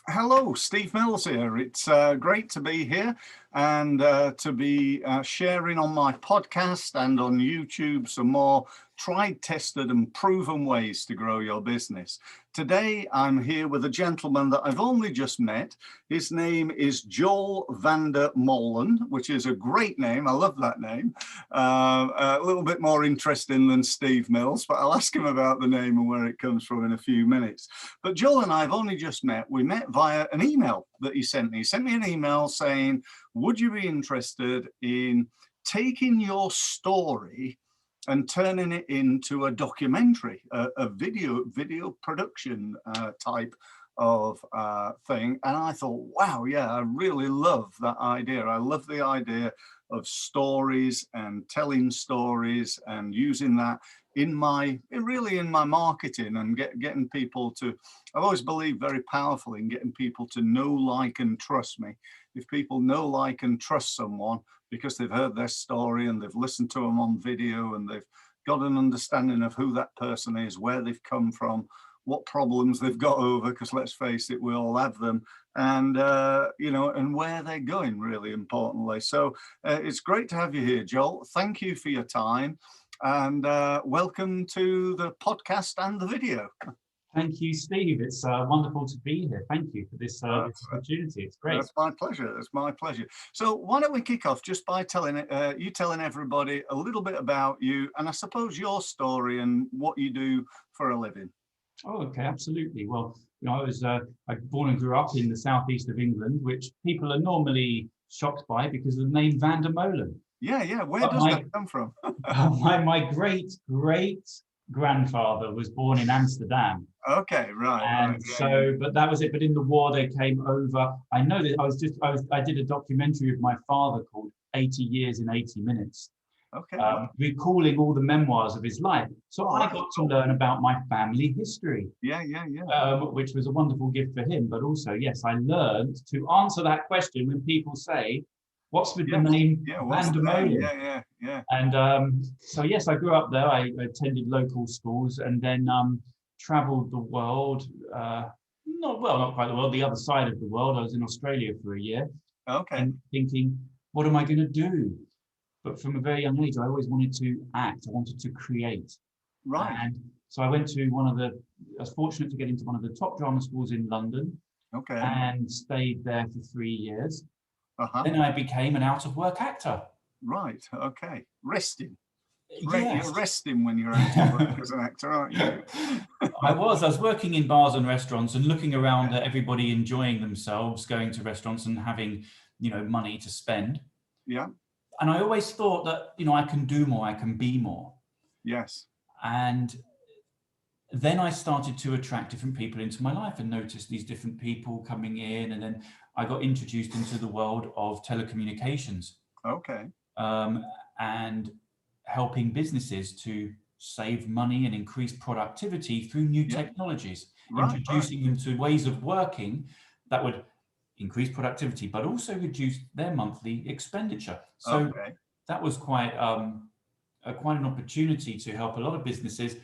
Hello, Steve Mills here. It's great to be here and to be sharing on my podcast and on YouTube some more tried, tested and proven ways to grow your business. Today, I'm here with a gentleman that I've only just met. His name is Joel van der Molen, which is a great name. I love that name. A little bit more interesting than Steve Mills, but I'll ask him about the name and where it comes from in a few minutes. But Joel and I have only just met. We met via an email that he sent me. He sent me an email saying, would you be interested in taking your story and turning it into a documentary, a video production type of thing? And I thought, wow, yeah, I really love that idea. I love the idea of stories and telling stories and using that in my marketing and getting people to, I've always believed very powerfully in getting people to know, like and trust me. If people know, like and trust someone because they've heard their story and they've listened to them on video and they've got an understanding of who that person is, where they've come from, what problems they've got over, because let's face it, we all have them, and and where they're going, really importantly. So it's great to have you here, Joel. Thank you for your time, and welcome to the podcast and the video. Thank you, Steve. It's wonderful to be here. Thank you for this opportunity. It's great. That's my pleasure. That's my pleasure. So why don't we kick off just by telling everybody a little bit about you, and I suppose your story and what you do for a living. Oh, okay, absolutely. Well, I was born and grew up in the southeast of England, which people are normally shocked by because of the name Van der Molen. Yeah. Where does that come from? my great grandfather was born in Amsterdam. Okay, right. And right. so, but that was it. But in the war, they came over. I know that I did a documentary of my father called 80 Years in 80 Minutes. Okay. Recalling all the memoirs of his life. So I got to learn about my family history. Yeah. Which was a wonderful gift for him. But also, yes, I learned to answer that question when people say, what's with the name Van der Molen? Yeah. And so, yes, I grew up there. I attended local schools and then traveled the world. Not quite the world, the other side of the world. I was in Australia for a year. Okay. And thinking, what am I going to do? But from a very young age, I always wanted to act. I wanted to create. Right. And so I went to I was fortunate to get into one of the top drama schools in London. Okay. And stayed there for 3 years. Then I became an out-of-work actor. Right. Okay. Resting. Yes. You're resting when you're out of work as an actor, aren't you? I was working in bars and restaurants and looking around at everybody enjoying themselves, going to restaurants and having, money to spend. Yeah. And I always thought that, I can do more, I can be more. Yes. And then I started to attract different people into my life and noticed these different people coming in. And then I got introduced into the world of telecommunications. Okay. And helping businesses to save money and increase productivity through new technologies, introducing them to ways of working that would increase productivity, but also reduce their monthly expenditure. So that was quite an opportunity to help a lot of businesses.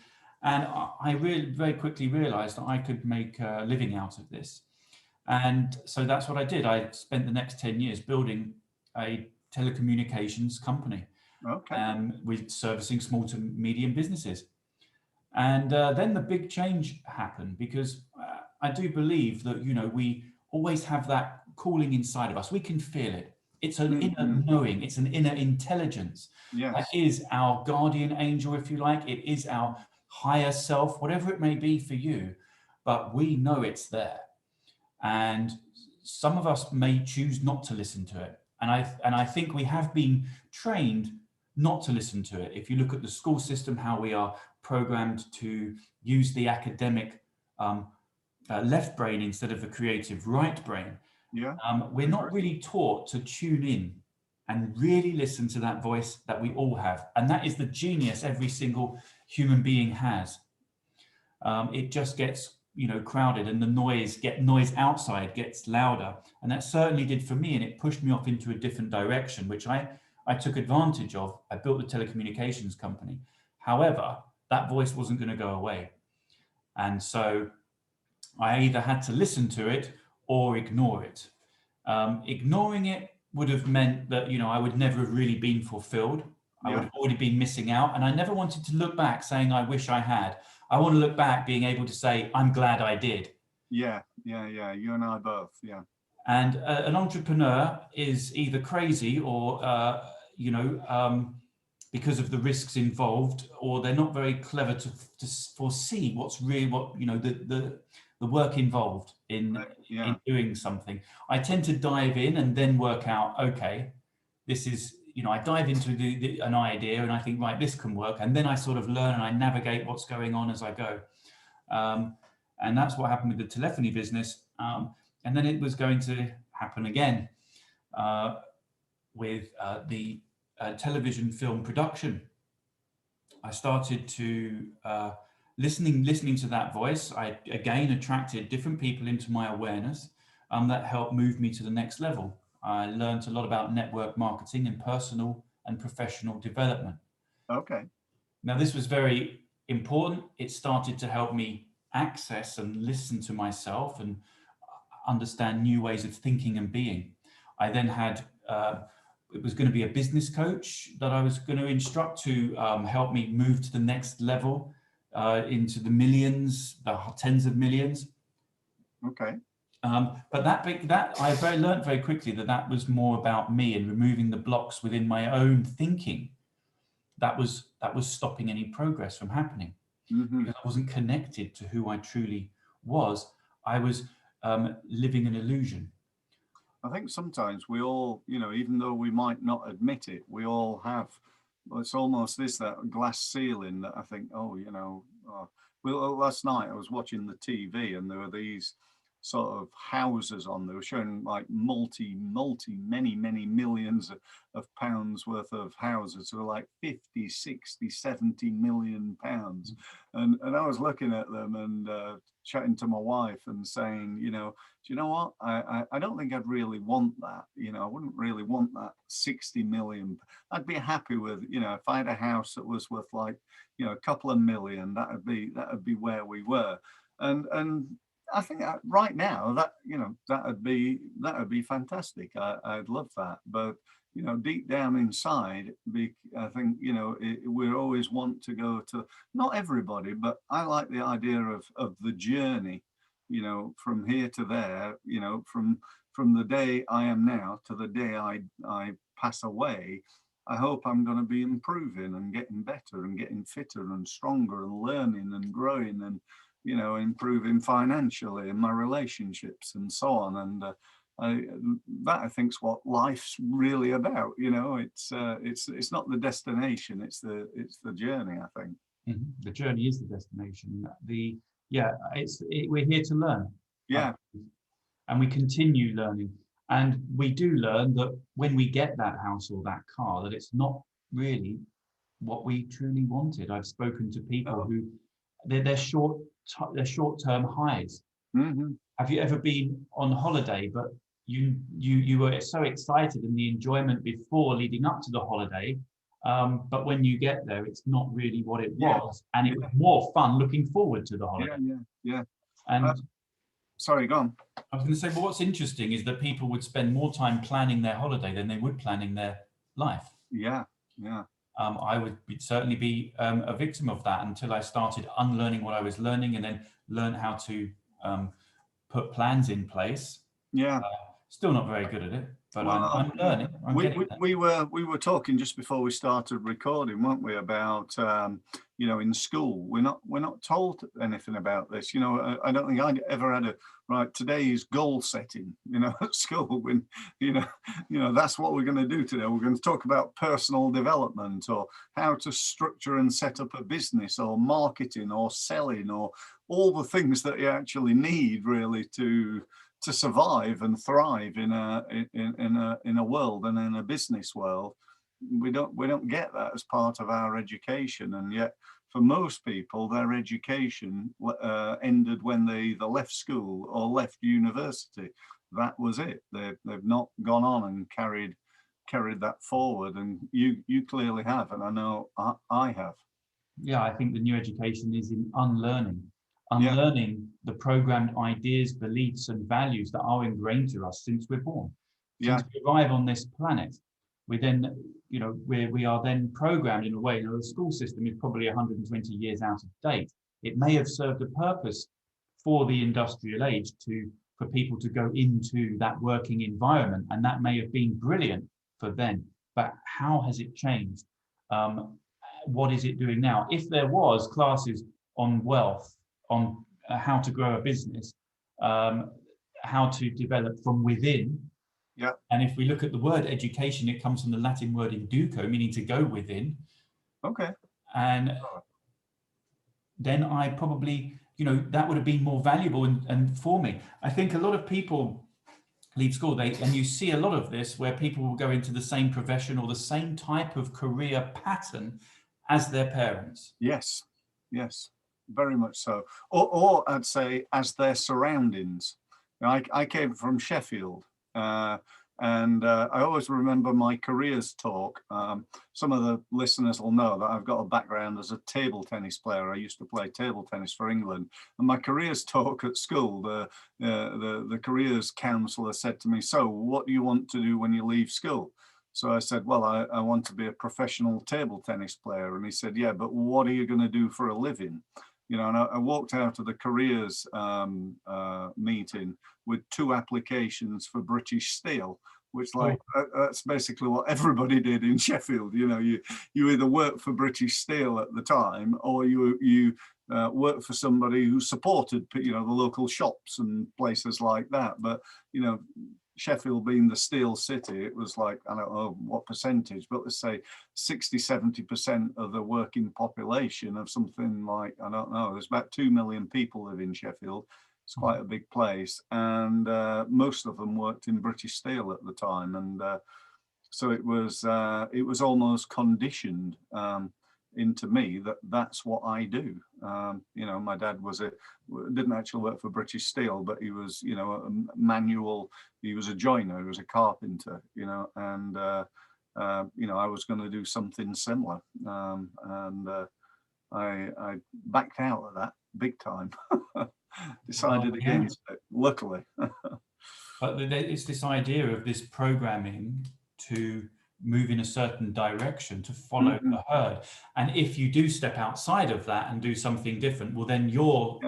And I really very quickly realized that I could make a living out of this. And so that's what I did. I spent the next 10 years building a telecommunications company. With servicing small to medium businesses. And then the big change happened because I do believe that, we always have that calling inside of us. We can feel it. It's an inner knowing. It's an inner intelligence. Yes. That is our guardian angel, if you like. It is our higher self, whatever it may be for you. But we know it's there. And some of us may choose not to listen to it. And I think we have been trained not to listen to it. If you look at the school system, how we are programmed to use the academic left brain instead of the creative right brain, we're not really taught to tune in and really listen to that voice that we all have. And that is the genius every single human being has. It just gets crowded and the noise outside gets louder. And that certainly did for me. And it pushed me off into a different direction, which I took advantage of. I built a telecommunications company. However, that voice wasn't going to go away. And so I either had to listen to it or ignore it. Ignoring it would have meant that, I would never have really been fulfilled. I would have already been missing out. And I never wanted to look back saying, I wish I had. I want to look back being able to say, I'm glad I did. Yeah. You and I both. Yeah. And an entrepreneur is either crazy or, because of the risks involved, or they're not very clever to foresee what's really the work involved in doing something. I tend to dive in and then work out, okay, this is, I dive into an idea and I think, right, this can work. And then I sort of learn and I navigate what's going on as I go. And that's what happened with the telephony business. And then it was going to happen again with the television film production. I started to listening to that voice. I again attracted different people into my awareness that helped move me to the next level. I learned a lot about network marketing and personal and professional development. Okay. Now, this was very important. It started to help me access and listen to myself and understand new ways of thinking and being. I then had, it was going to be a business coach that I was going to instruct to help me move to the next level into the millions, the tens of millions. Okay. But that I learned very quickly that was more about me and removing the blocks within my own thinking. That was stopping any progress from happening. Mm-hmm. Because I wasn't connected to who I truly was. I was living an illusion. I think sometimes we all, even though we might not admit it, we all have, well, it's almost that glass ceiling that I think, well, last night I was watching the TV and there were these sort of houses on. They were showing like many millions of pounds worth of houses. So like 50, 60, 70 million pounds. And I was looking at them and chatting to my wife and saying, do you know what? I don't think I'd really want that. I wouldn't really want that 60 million. I'd be happy with, if I had a house that was worth like, a couple of million, that would be where we were. And I think right now that that'd be fantastic. I'd love that, but deep down inside, I think we always want to go to, not everybody, but I like the idea of the journey. From here to there. From the day I am now to the day I pass away. I hope I'm going to be improving and getting better and getting fitter and stronger and learning and growing and improving financially in my relationships and so on. And I think is what life's really about. It's not the destination; it's the journey. I think the journey is the destination. We're here to learn. Yeah, and we continue learning. And we do learn that when we get that house or that car, that it's not really what we truly wanted. I've spoken to people who they're short-term highs. Mm-hmm. Have you ever been on holiday, but you were so excited in the enjoyment before leading up to the holiday, but when you get there, it's not really what it was, and it was more fun looking forward to the holiday. Yeah. And sorry, go on. I was going to say, well, what's interesting is that people would spend more time planning their holiday than they would planning their life. Yeah. I would certainly be a victim of that until I started unlearning what I was learning and then learn how to put plans in place. Yeah. Still not very good at it, but I'm learning. We were talking just before we started recording, weren't we, about in school we're not told anything about this. I don't think I ever had today's goal setting at school when that's what we're going to do today. We're going to talk about personal development or how to structure and set up a business or marketing or selling or all the things that you actually need really to survive and thrive in a world and in a business world. We don't get that as part of our education, and yet for most people their education ended when they either left school or left university. That was it. They've not gone on and carried that forward, and you clearly have, and I know I have. Yeah, I think the new education is in unlearning. Yeah. unlearning the programmed ideas, beliefs, and values that are ingrained to us since we're born. Yeah. Since we arrive on this planet, we then, we are then programmed in a way. The school system is probably 120 years out of date. It may have served a purpose for the industrial age for people to go into that working environment, and that may have been brilliant for then. But how has it changed? What is it doing now? If there was classes on wealth, on how to grow a business, how to develop from within. Yeah. And if we look at the word education, it comes from the Latin word educo, meaning to go within. Okay. And then I probably, that would have been more valuable and for me. I think a lot of people leave school, and you see a lot of this where people will go into the same profession or the same type of career pattern as their parents. Yes. Yes. Very much so. Or I'd say as their surroundings. I came from Sheffield, and I always remember my careers talk. Some of the listeners will know that I've got a background as a table tennis player. I used to play table tennis for England, and my careers talk at school, the careers counsellor said to me, "So, what do you want to do when you leave school?" So I said, "Well, I want to be a professional table tennis player." And he said, "Yeah, but what are you going to do for a living?" And I walked out of the careers meeting with 2 applications for British Steel, which that's basically what everybody did in Sheffield. You either worked for British Steel at the time, or you worked for somebody who supported the local shops and places like that. But Sheffield being the steel city, it was like, I don't know what percentage, but let's say 60-70% of the working population of something like, I don't know, there's about 2 million people live in Sheffield. It's quite a big place, and most of them worked in British Steel at the time, and so it was almost conditioned into me that's what I do. My dad didn't actually work for British Steel, but he was a manual. He was a joiner. He was a carpenter. And I was going to do something similar, and I backed out of that big time. Decided against it, luckily. But it's this idea of this programming to move in a certain direction, to follow the herd. And if you do step outside of that and do something different, well, then you're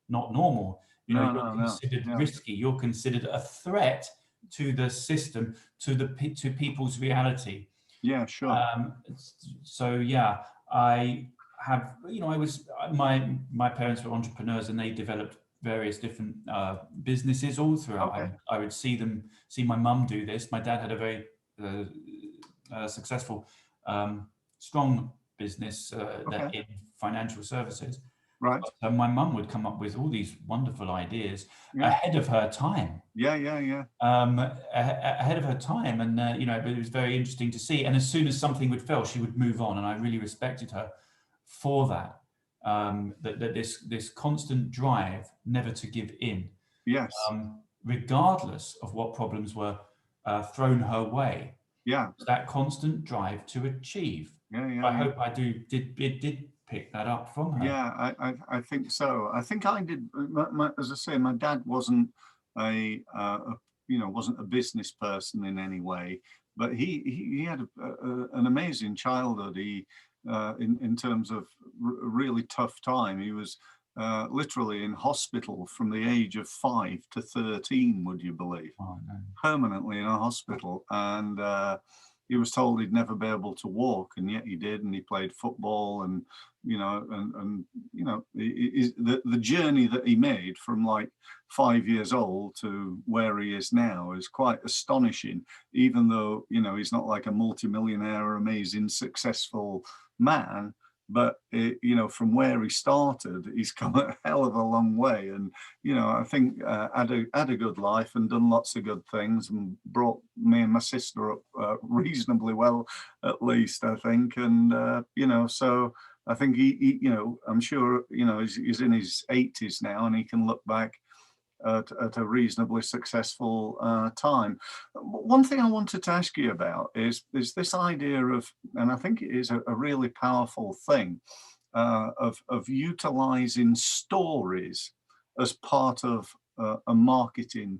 not normal. You're considered risky. You're considered a threat to the system, to people's reality. Yeah, sure. So yeah, I have, my parents were entrepreneurs, and they developed various different businesses all throughout. Okay. I would see my mum do this. My dad had a very successful, strong business that in financial services. Right. But, my mum would come up with all these wonderful ideas ahead of her time. Yeah. Ahead of her time, and but it was very interesting to see. And as soon as something would fail, she would move on, and I really respected her for that. That this constant drive never to give in. Yes. Regardless of what problems were thrown her way. Yeah. That constant drive to achieve. Yeah. I hope I did pick that up from her. Yeah, I think so. I think I did. As I say, my dad wasn't wasn't a business person in any way, but he had an amazing childhood. He in terms of a really tough time. He was literally in hospital from the age of 5 to 13. Would you believe? Oh, no. Permanently in a hospital, and he was told he'd never be able to walk, and yet he did, and he played football, and the journey that he made from like 5 years old to where he is now is quite astonishing, even though he's not like a multimillionaire or amazing successful man. But from where he started, he's come a hell of a long way, and I think had a good life and done lots of good things, and brought me and my sister up reasonably well, at least I think. And so I think he I'm sure he's in his 80s now, and he can look back at a reasonably successful time. One thing I wanted to ask you about is this idea of, and I think it is a really powerful thing, of utilizing stories as part of a marketing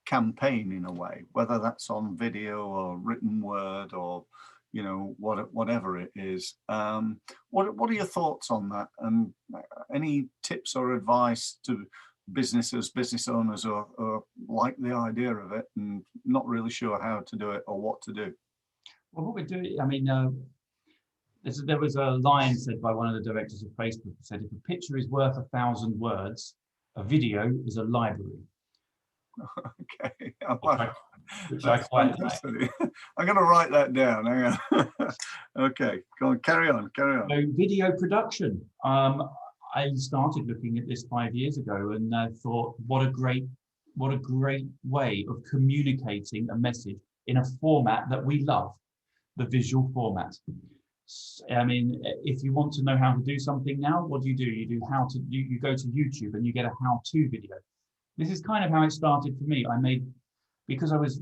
campaign in a way, whether that's on video or written word or, you know, whatever it is. What are your thoughts on that? And any tips or advice to business owners or like the idea of it and not really sure how to do it or what to do? Well, what we're doing, I mean, there was a line said by one of the directors of Facebook that said, if a picture is worth 1,000 words, a video is a library. Okay, Which I that's quite like. fantastic. I'm going to write that down. Hang on. Okay, go on, carry on. So video production. I started looking at this 5 years ago and thought, what a great way of communicating a message in a format that we love, the visual format. I mean, if you want to know how to do something now, what do? You go to YouTube and you get a how-to video. This is kind of how it started for me. Because I was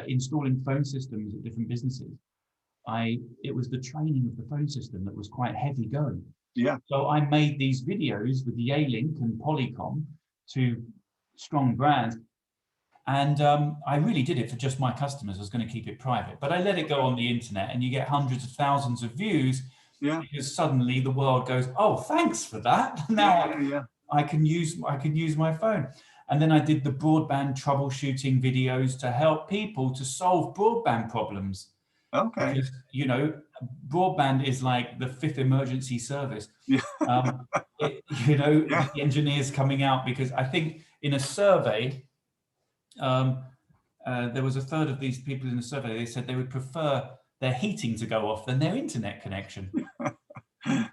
installing phone systems at different businesses, it was the training of the phone system that was quite heavy going. Yeah. So I made these videos with the A-Link and Polycom, two strong brands. And I really did it for just my customers. I was going to keep it private, but I let it go on the internet and you get hundreds of thousands of views. Yeah. Because suddenly the world goes, oh, thanks for that. Now I can use my phone. And then I did the broadband troubleshooting videos to help people to solve broadband problems. Okay. Because, you know, broadband is like the fifth emergency service. Yeah. The engineers coming out, because I think in a survey, there was a third of these people in the survey, they said they would prefer their heating to go off than their internet connection.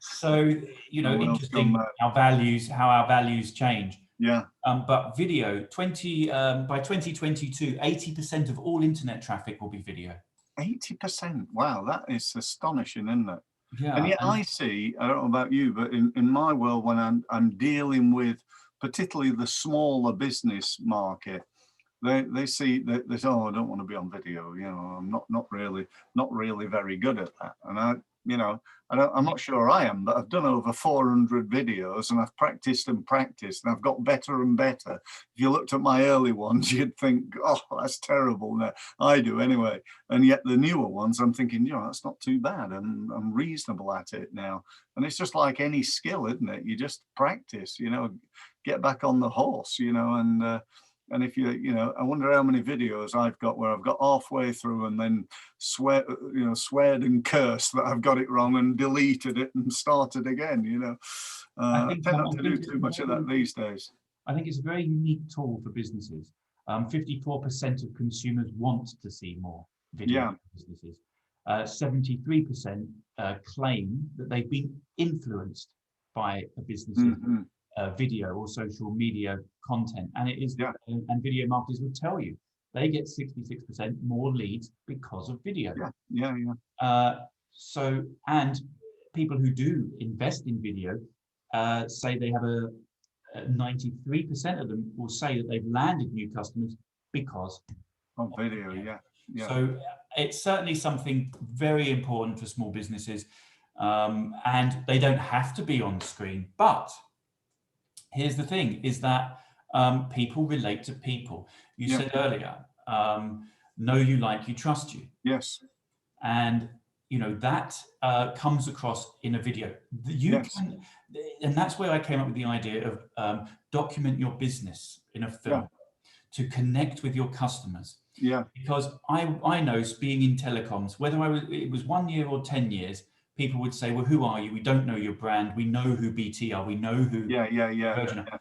So, you know, interesting how our values change. Yeah. But video, by 2022, 80% of all internet traffic will be video. 80%. Wow, that is astonishing, isn't it? Yeah. And yet I see, I don't know about you, but in my world, when I'm dealing with particularly the smaller business market, they see that they say, oh, I don't want to be on video. You know, I'm not really very good at that. And I'm not sure I am, but I've done over 400 videos and I've practiced and I've got better and better. If you looked at my early ones, you'd think, oh, that's terrible. No, I do anyway. And yet the newer ones, I'm thinking, you know, that's not too bad. I'm reasonable at it now. And it's just like any skill, isn't it? You just practice, you know, get back on the horse, you know, and if you know, I wonder how many videos I've got where I've got halfway through and then sweared and cursed that I've got it wrong and deleted it and started again, you know. I tend not to do too much of that these days. I think it's a very unique tool for businesses. 54% of consumers want to see more video in businesses. 73% claim that they've been influenced by a business's video or social media content, and it is and video marketers will tell you they get 66% more leads because of video. So, and people who do invest in video say they have 93% of them will say that they've landed new customers because of video. So it's certainly something very important for small businesses, and they don't have to be on screen, but here's the thing, is that people relate to people. You said earlier, know you, like you, trust you. Yes. And, you know, that comes across in a video. And that's where I came up with the idea of document your business in a film to connect with your customers. Yeah. Because I know, being in telecoms, whether it was 1 year or 10 years, people would say, well, who are you? We don't know your brand. We know who BT are. We know who Virgin are.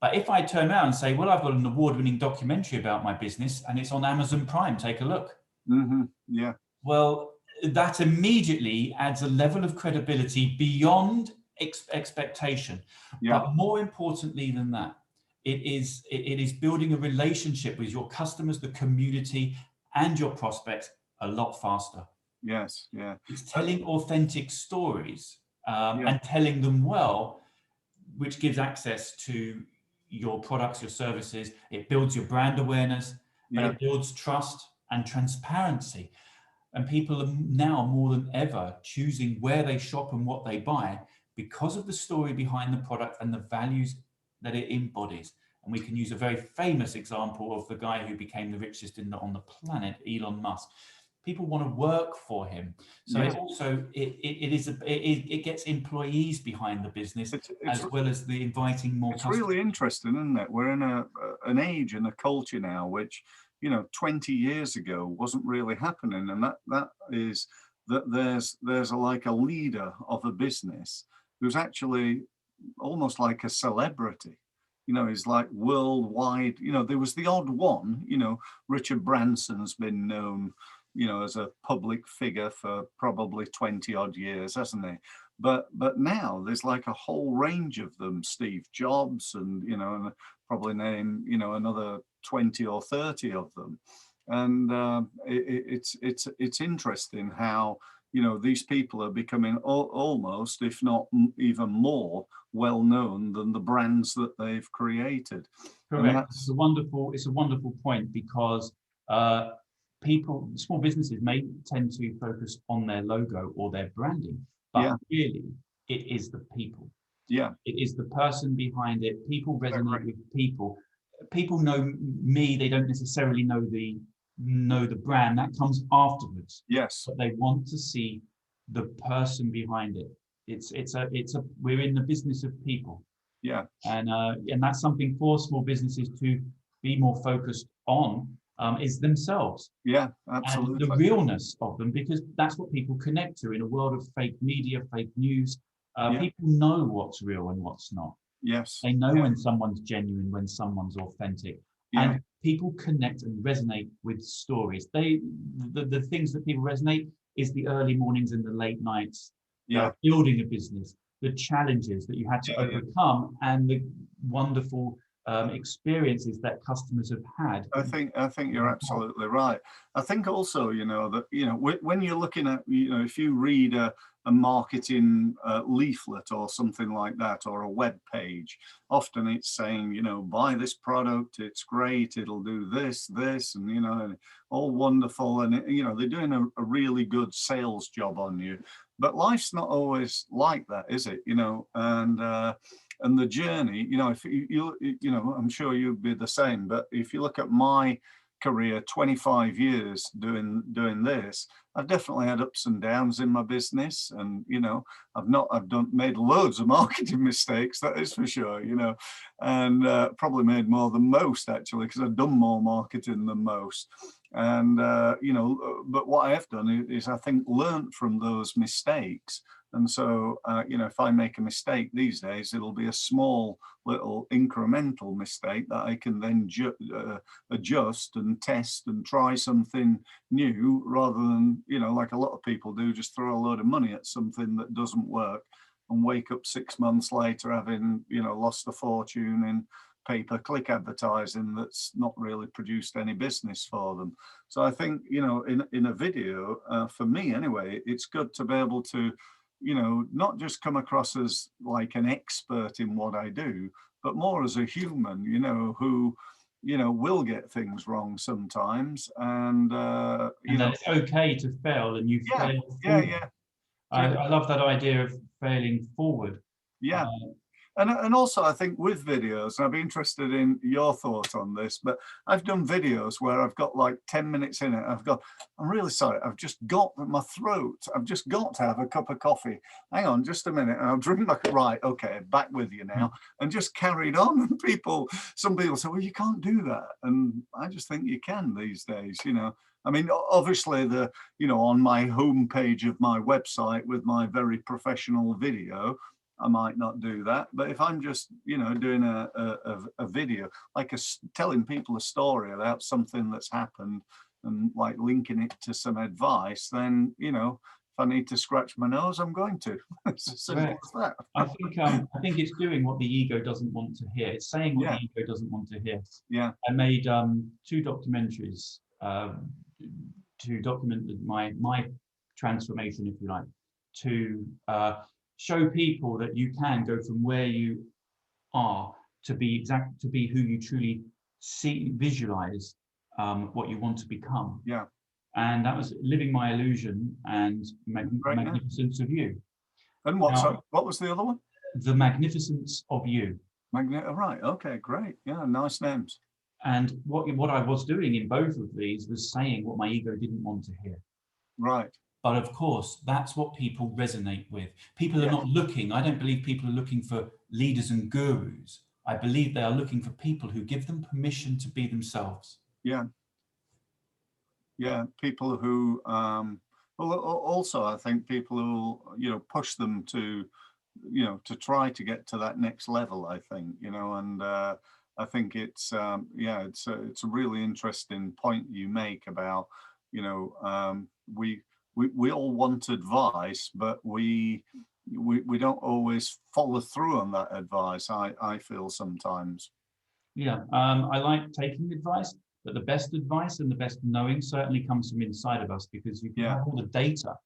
But if I turn around and say, well, I've got an award-winning documentary about my business and it's on Amazon Prime, take a look. Yeah. Well, that immediately adds a level of credibility beyond expectation. But more importantly than that, it is building a relationship with your customers, the community, and your prospects a lot faster. Yes, yeah. It's telling authentic stories and telling them well, which gives access to your products, your services. It builds your brand awareness, but it builds trust and transparency. And people are now more than ever choosing where they shop and what they buy because of the story behind the product and the values that it embodies. And we can use a very famous example of the guy who became the richest on the planet, Elon Musk. People want to work for him. So Yeah. it also it gets employees behind the business, It's as well as the inviting more it's customers. really interesting, isn't it? We're in an age and a culture now which, 20 years ago wasn't really happening, and that is that there's like a leader of a business who's actually almost like a celebrity. He's like worldwide. There was the odd one. Richard Branson's been known, as a public figure for probably 20 odd years, hasn't he? But now there's like a whole range of them. Steve Jobs, and probably name another 20 or 30 of them. And it's interesting how these people are becoming almost, if not even more, well known than the brands that they've created. Correct. It's a wonderful point, because small businesses may tend to focus on their logo or their branding, but really it is the people. Yeah. It is the person behind it. People resonate with people. People know me. They don't necessarily know the brand. That comes afterwards. Yes. But they want to see the person behind it. We're in the business of people. Yeah. And that's something for small businesses to be more focused on, is themselves. Yeah, absolutely. And the realness of them, because that's what people connect to in a world of fake media, fake news. People know what's real and what's not. Yes. They know when someone's genuine, when someone's authentic. And people connect and resonate with stories. The things that people resonate is the early mornings and the late nights, building a business, the challenges that you had to overcome, and the wonderful experiences that customers have had. I think you're absolutely right. I think also, that, when you're looking at, if you read a marketing leaflet or something like that, or a web page, often it's saying, buy this product, it's great, it'll do this, and, and all wonderful. And, they're doing a really good sales job on you. But life's not always like that, is it? And the journey, if I'm sure you'd be the same, but if you look at my career, 25 years doing this, I've definitely had ups and downs in my business, and I've made loads of marketing mistakes, that is for sure, and probably made more than most, actually, because I've done more marketing than most. And but what I have done is I think learned from those mistakes. And so, if I make a mistake these days, it'll be a small little incremental mistake that I can then adjust and test and try something new, rather than, like a lot of people do, just throw a load of money at something that doesn't work and wake up 6 months later having, lost a fortune in pay-per-click advertising that's not really produced any business for them. So I think, in a video, for me anyway, it's good to be able to not just come across as like an expert in what I do, but more as a human, who, will get things wrong sometimes. And that it's okay to fail, and you fail forward. Yeah. I love that idea of failing forward. Yeah. And also, I think with videos, and I'd be interested in your thought on this, but I've done videos where I've got like 10 minutes in it. I'm really sorry, I've just got my throat. I've just got to have a cup of coffee. Hang on just a minute. And I'll drink right, okay, back with you now. And just carried on. And some people say, well, you can't do that. And I just think you can these days, I mean, obviously on my homepage of my website with my very professional video, I might not do that. But if I'm just, doing a video, like telling people a story about something that's happened and like linking it to some advice, then, if I need to scratch my nose, I'm going to. It's as simple as that. I think it's doing what the ego doesn't want to hear. It's saying what the ego doesn't want to hear. Yeah. I made 2 documentaries to document my transformation, if you like, to show people that you can go from where you are to be who you truly visualize what you want to become. Yeah. and that was Living My Illusion and Great, yeah. Magnificence of You. And what? Now, So what was the other one? The Magnificence of You. Right. Okay. Great. Yeah. Nice names. And what I was doing in both of these was saying what my ego didn't want to hear. Right. But of course, that's what people resonate with. People are Yeah. not looking. I don't believe people are looking for leaders and gurus. I believe they are looking for people who give them permission to be themselves. Yeah. Yeah. People who, well, also I think people who, you know, push them to, you know, to try to get to that next level, I think, you know, and I think it's, yeah, it's a really interesting point you make about, you know, we all want advice, but we don't always follow through on that advice. I feel sometimes. Yeah, I like taking advice, but the best advice and the best knowing certainly comes from inside of us, because you can Yeah. have all the data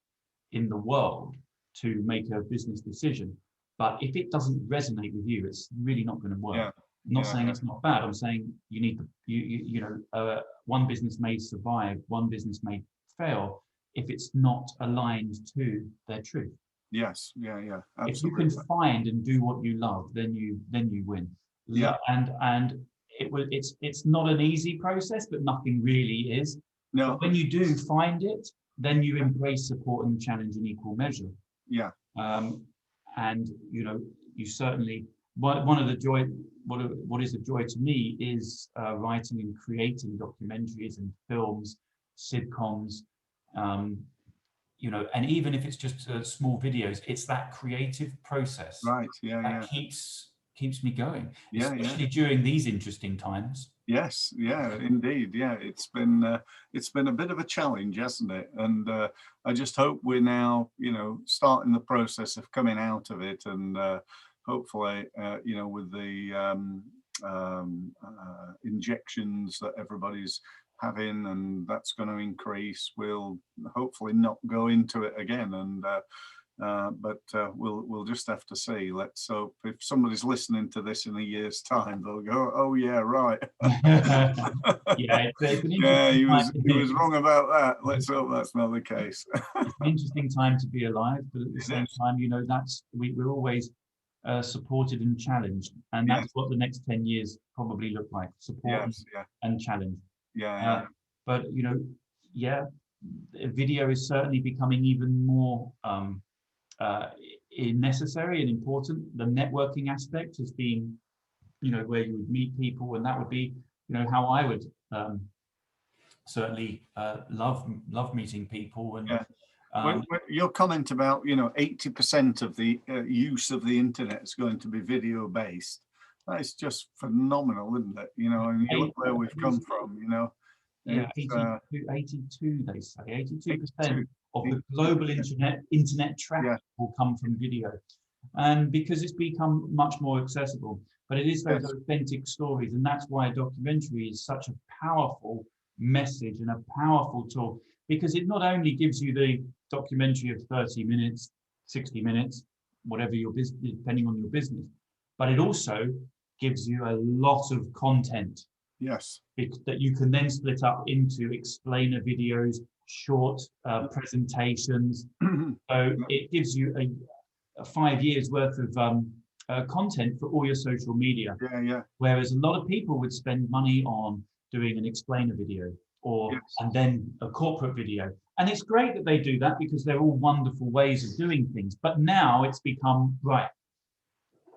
in the world to make a business decision. But if it doesn't resonate with you, it's really not going to work. Yeah. I'm not Yeah, saying yeah. it's not bad. I'm saying you need to, you know, one business may survive, one business may fail if it's not aligned to their truth. Yes. Yeah. Yeah. If you Absolutely. can find and do what you love, then you win. Yeah. And it's not an easy process, but nothing really is. No. But when you do find it, then you embrace support and challenge in equal measure. Yeah. And you know, you certainly, one of the joy, what is a joy to me is writing and creating documentaries and films, sitcoms, you know, and even if it's just small videos, it's that creative process Right. Yeah. Yeah. that keeps me going, Yeah. Yeah. especially during these interesting times. Yes, yeah, indeed. Yeah, it's been a bit of a challenge, hasn't it? And I just hope we're now, you know, starting the process of coming out of it, and hopefully, you know, with the injections that everybody's having, and that's going to increase, we'll hopefully not go into it again. And but we'll just have to see. Let's hope if somebody's listening to this in a year's time, they'll go, "Oh yeah, right." Yeah, it's an Yeah, interesting he was wrong about that. Let's hope that's not the case. it's an interesting time to be alive, but at the It same is. time, you know, that's we're always supported and challenged, and that's Yes. what the next 10 years probably look like: support Yes. Yeah. and challenge. Yeah. Yeah. But you know, yeah, video is certainly becoming even more necessary and important. The networking aspect has been, you know, where you would meet people, and that would be, you know, how I would certainly love meeting people. And Yeah. When your comment about, you know, 80% of the use of the internet is going to be video based, that is just phenomenal, isn't it? You know, and you look where we've come from. You know, yeah, it's 82 they say, 82% 82. of the global internet traffic Yeah. will come from video, and because it's become much more accessible. But it is those Yes. authentic stories, and that's why a documentary is such a powerful message and a powerful tool, because it not only gives you the documentary of 30 minutes, 60 minutes, whatever your business, depending on your business, but it also gives you a lot of content Yes. that you can then split up into explainer videos, short presentations. So it gives you a 5 years worth of content for all your social media. Yeah. Yeah. Whereas a lot of people would spend money on doing an explainer video or Yes. and then a corporate video. And it's great that they do that, because they're all wonderful ways of doing things. But now it's become, right,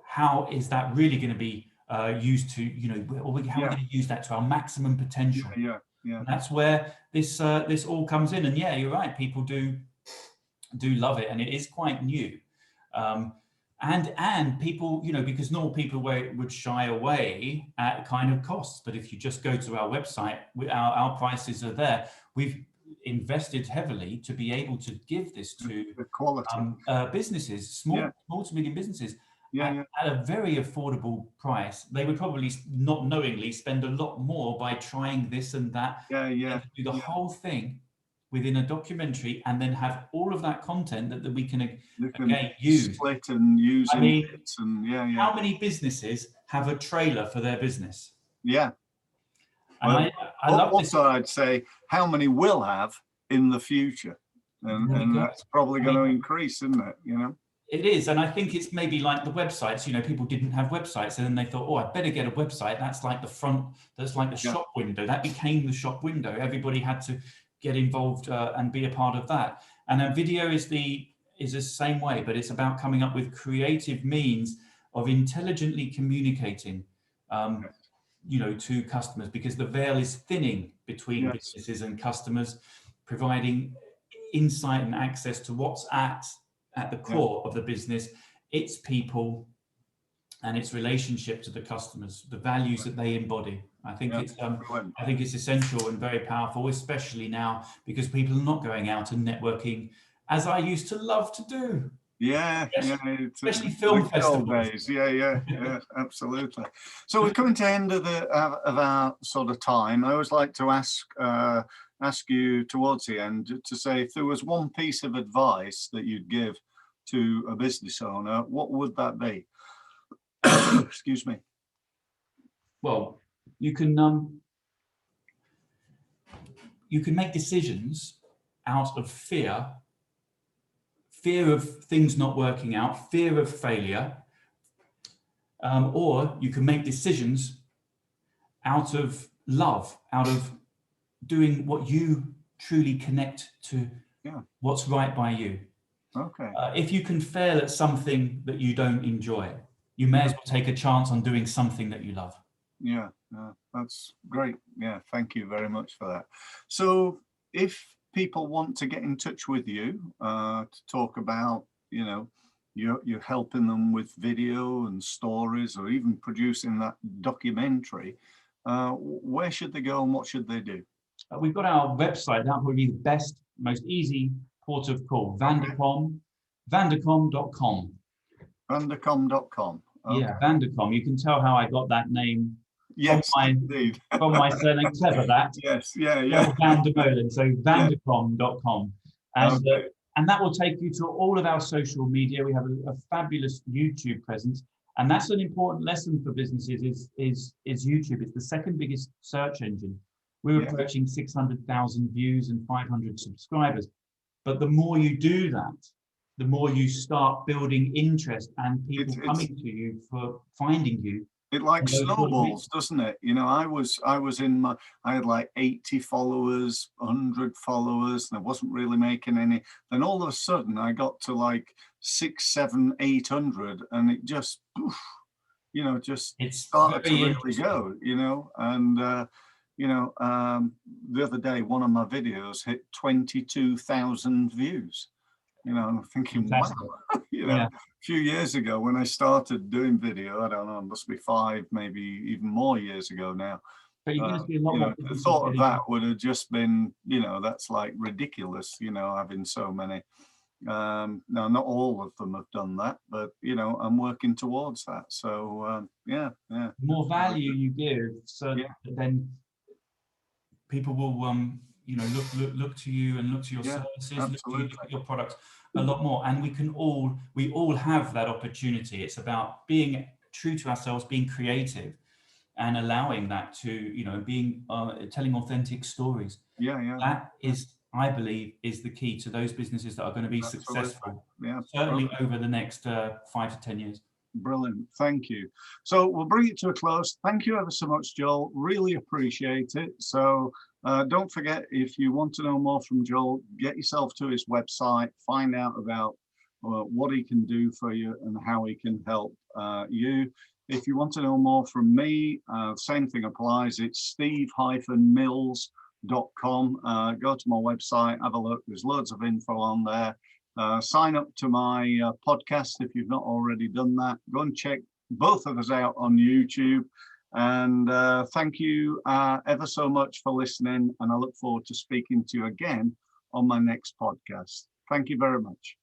how is that really going to be used to, you know, how are we going to use that to our maximum potential? Yeah. Yeah. And that's where this all comes in. And yeah, you're right, people do love it, and it is quite new. And people, you know, because normal people would shy away at kind of costs. But if you just go to our website, our prices are there. We've invested heavily to be able to give this to The quality. businesses, small to medium businesses, Yeah. at a very affordable price. They would probably not knowingly spend a lot more by trying this and that. Yeah. Yeah. Do the whole thing within a documentary, and then have all of that content that we can again use. Split and use. I mean, bits and how many businesses have a trailer for their business? Yeah. And Well, I love this. also, I'd say how many will have in the future, and that's probably going to increase, isn't it? You know. It is, and I think it's maybe like the websites. You know, people didn't have websites, and then they thought, "Oh, I better get a website." That's like the front. That's like the shop window. That became the shop window. Everybody had to get involved and be a part of that. And a video is the same way, but it's about coming up with creative means of intelligently communicating, you know, to customers, because the veil is thinning between businesses and customers, providing insight and access to what's at the core of the business, its people and its relationship to the customers, the values that they embody. I think it's essential and very powerful, especially now because people are not going out and networking as I used to love to do. Especially film festivals. Days. Yeah, absolutely. So we're coming to the end of our sort of time. I always like to ask you towards the end to say, if there was one piece of advice that you'd give to a business owner, what would that be? Excuse me. Well, you can make decisions out of fear of things not working out, fear of failure, or you can make decisions out of love, out of doing what you truly connect to, what's right by you. Okay. If you can fail at something that you don't enjoy, you may as well take a chance on doing something that you love. Yeah, that's great. Yeah, thank you very much for that. So if people want to get in touch with you to talk about, you know, you're helping them with video and stories, or even producing that documentary, where should they go and what should they do? We've got our website. That would be the best, most easy port of call. Vandercom.com. Vandercom.com. Okay. Yeah, Vandercom. You can tell how I got that name. Yes, indeed. From my surname. Clever that. Yes, yeah. Van der Molen. So vandercom.com. And that will take you to all of our social media. We have a fabulous YouTube presence. And that's an important lesson for businesses is YouTube. It's the second biggest search engine. We're approaching 600,000 views and 500 subscribers. But the more you do that, the more you start building interest and people coming to you for finding you. It like snowballs, doesn't it? You know, I had like 80 followers, 100 followers, and I wasn't really making any. Then all of a sudden I got to like 600, 700, 800, and it just, you know, started to really go, you know. And, the other day, one of my videos hit 22,000 views. You know, I'm thinking, wow, you know, a few years ago when I started doing video, I don't know, it must be 5, maybe even more years ago now. But you're going to see a lot more. The thought of that would have just been, you know, that's like ridiculous, you know, having so many. Now, not all of them have done that, but, you know, I'm working towards that. So, yeah. The more value you give, so then people will, you know, look to you and look to your services, look at your products a lot more. And we all have that opportunity. It's about being true to ourselves, being creative, and allowing that to, you know, being telling authentic stories. That is, I believe, is the key to those businesses that are going to be successful. Certainly over the next 5 to 10 years. Brilliant, thank you. So we'll bring it to a close. Thank you ever so much, Joel. Really appreciate it. So don't forget, if you want to know more from Joel, get yourself to his website, find out about what he can do for you and how he can help you. If you want to know more from me, same thing applies. It's steve-mills.com. Go to my website, have a look. There's loads of info on there. Sign up to my podcast if you've not already done that. Go and check both of us out on YouTube. And thank you ever so much for listening. And I look forward to speaking to you again on my next podcast. Thank you very much.